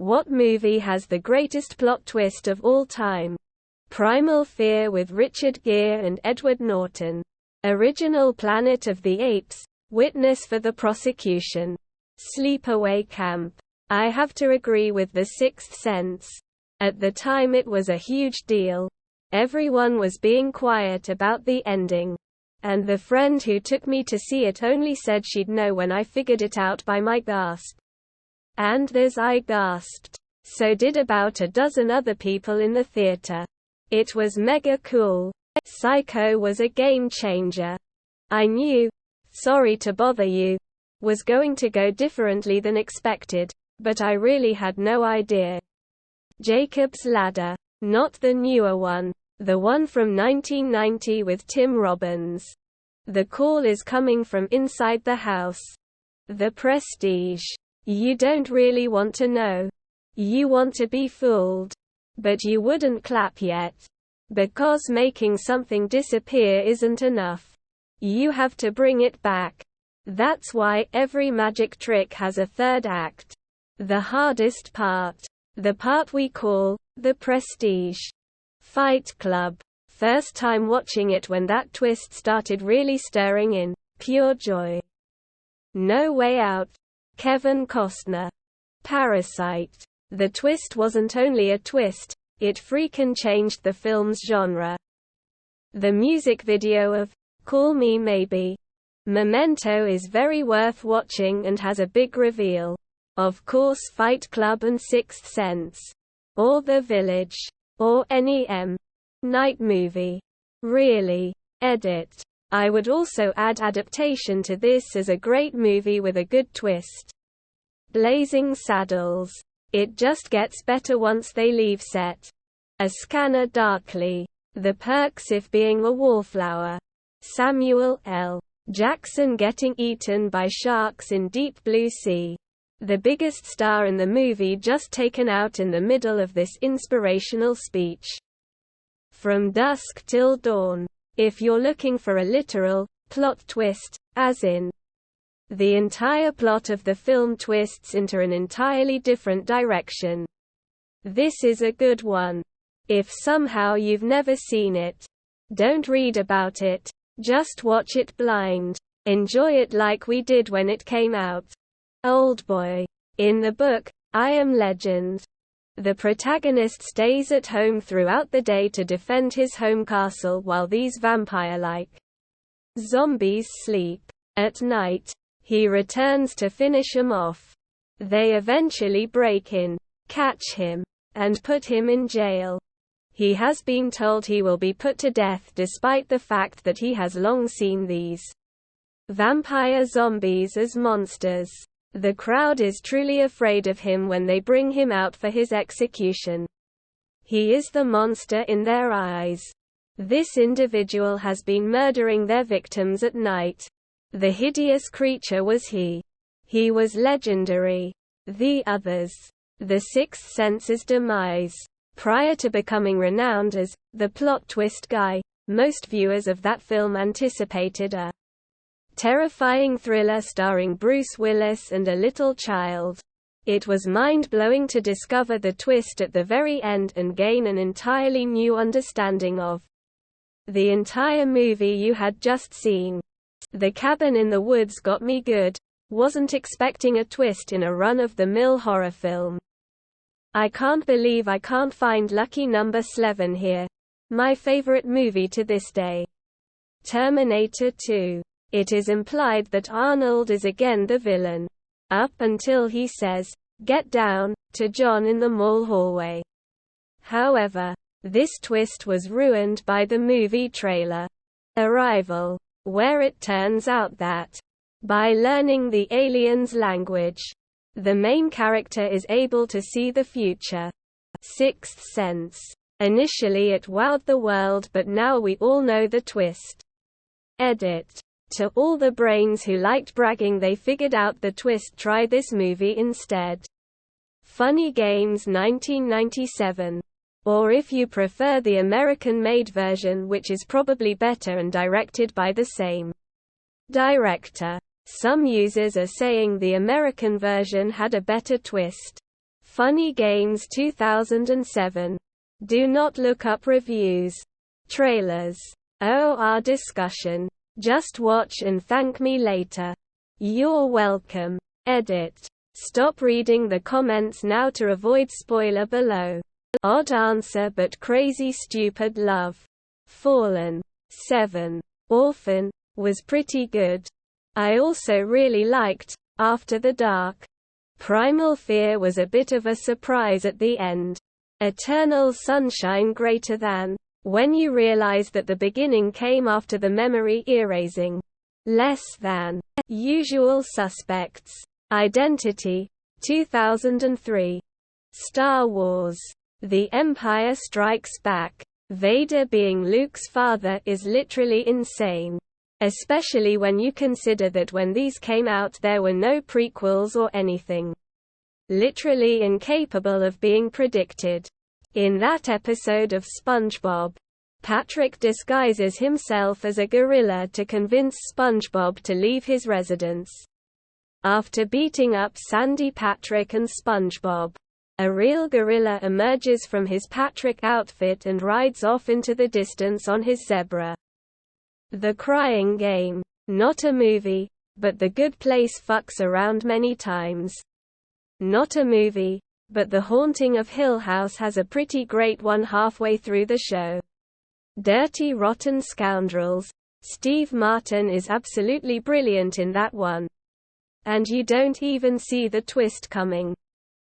What movie has the greatest plot twist of all time? Primal Fear with Richard Gere and Edward Norton. Original Planet of the Apes. Witness for the prosecution. Sleepaway Camp. I have to agree with The Sixth Sense. At the time it was a huge deal. Everyone was being quiet about the ending. And the friend who took me to see it only said she'd know when I figured it out by my gasp. And as I gasped, so did about a dozen other people in the theater. It was mega cool. Psycho was a game changer. I knew, sorry to bother you, was going to go differently than expected, but I really had no idea. Jacob's Ladder. Not the newer one. The one from 1990 with Tim Robbins. The call is coming from inside the house. The Prestige. You don't really want to know. You want to be fooled. But you wouldn't clap yet. Because making something disappear isn't enough. You have to bring it back. That's why every magic trick has a third act. The hardest part. The part we call The Prestige. Fight Club. First time watching it when that twist started really stirring in pure joy. No Way Out. Kevin Costner. Parasite. The twist wasn't only a twist, it freaking changed the film's genre. The music video of Call Me Maybe. Memento is very worth watching and has a big reveal. Of course Fight Club and Sixth Sense. Or The Village. Or any M. Night movie. Really. Edit. I would also add Adaptation to this as a great movie with a good twist. Blazing Saddles. It just gets better once they leave set. A Scanner Darkly. The Perks of Being a Wallflower. Samuel L. Jackson getting eaten by sharks in Deep Blue Sea. The biggest star in the movie just taken out in the middle of this inspirational speech. From Dusk Till Dawn. If you're looking for a literal plot twist, as in the entire plot of the film twists into an entirely different direction, this is a good one. If somehow you've never seen it, don't read about it, just watch it blind. Enjoy it like we did when it came out. Oldboy. In the book, I Am Legend, the protagonist stays at home throughout the day to defend his home castle while these vampire-like zombies sleep. At night, he returns to finish them off. They eventually break in, catch him, and put him in jail. He has been told he will be put to death despite the fact that he has long seen these vampire zombies as monsters. The crowd is truly afraid of him when they bring him out for his execution. He is the monster in their eyes. This individual has been murdering their victims at night. The hideous creature was he. He was legendary. The others. The Sixth Sense's demise. Prior to becoming renowned as the plot twist guy, most viewers of that film anticipated a terrifying thriller starring Bruce Willis and a little child. It was mind-blowing to discover the twist at the very end and gain an entirely new understanding of the entire movie you had just seen. The Cabin in the Woods got me good. Wasn't expecting a twist in a run-of-the-mill horror film. I can't believe I can't find Lucky Number 11 here. My favorite movie to this day. Terminator 2. It is implied that Arnold is again the villain. Up until he says, "Get down," to John in the mall hallway. However, this twist was ruined by the movie trailer, Arrival, where it turns out that, by learning the alien's language, the main character is able to see the future. Sixth Sense. Initially it wowed the world, but now we all know the twist. Edit. To all the brains who liked bragging they figured out the twist, try this movie instead. Funny Games 1997. Or if you prefer the American-made version, which is probably better and directed by the same director. Some users are saying the American version had a better twist. Funny Games 2007. Do not look up reviews. Trailers. Oh, our discussion. Just watch and thank me later. You're welcome. Edit. Stop reading the comments now to avoid spoiler below. Odd answer but crazy stupid love. Fallen. 7. Orphan was pretty good. I also really liked After the Dark. Primal Fear was a bit of a surprise at the end. Eternal Sunshine greater than. When you realize that the beginning came after the memory erasing. Less than. Usual Suspects. Identity. 2003. Star Wars. The Empire Strikes Back. Vader being Luke's father is literally insane. Especially when you consider that when these came out there were no prequels or anything. Literally incapable of being predicted. In that episode of SpongeBob, Patrick disguises himself as a gorilla to convince SpongeBob to leave his residence. After beating up Sandy Patrick and SpongeBob, a real gorilla emerges from his Patrick outfit and rides off into the distance on his zebra. The Crying Game. Not a movie, but The Good Place fucks around many times. Not a movie, but The Haunting of Hill House has a pretty great one halfway through the show. Dirty Rotten Scoundrels. Steve Martin is absolutely brilliant in that one. And you don't even see the twist coming.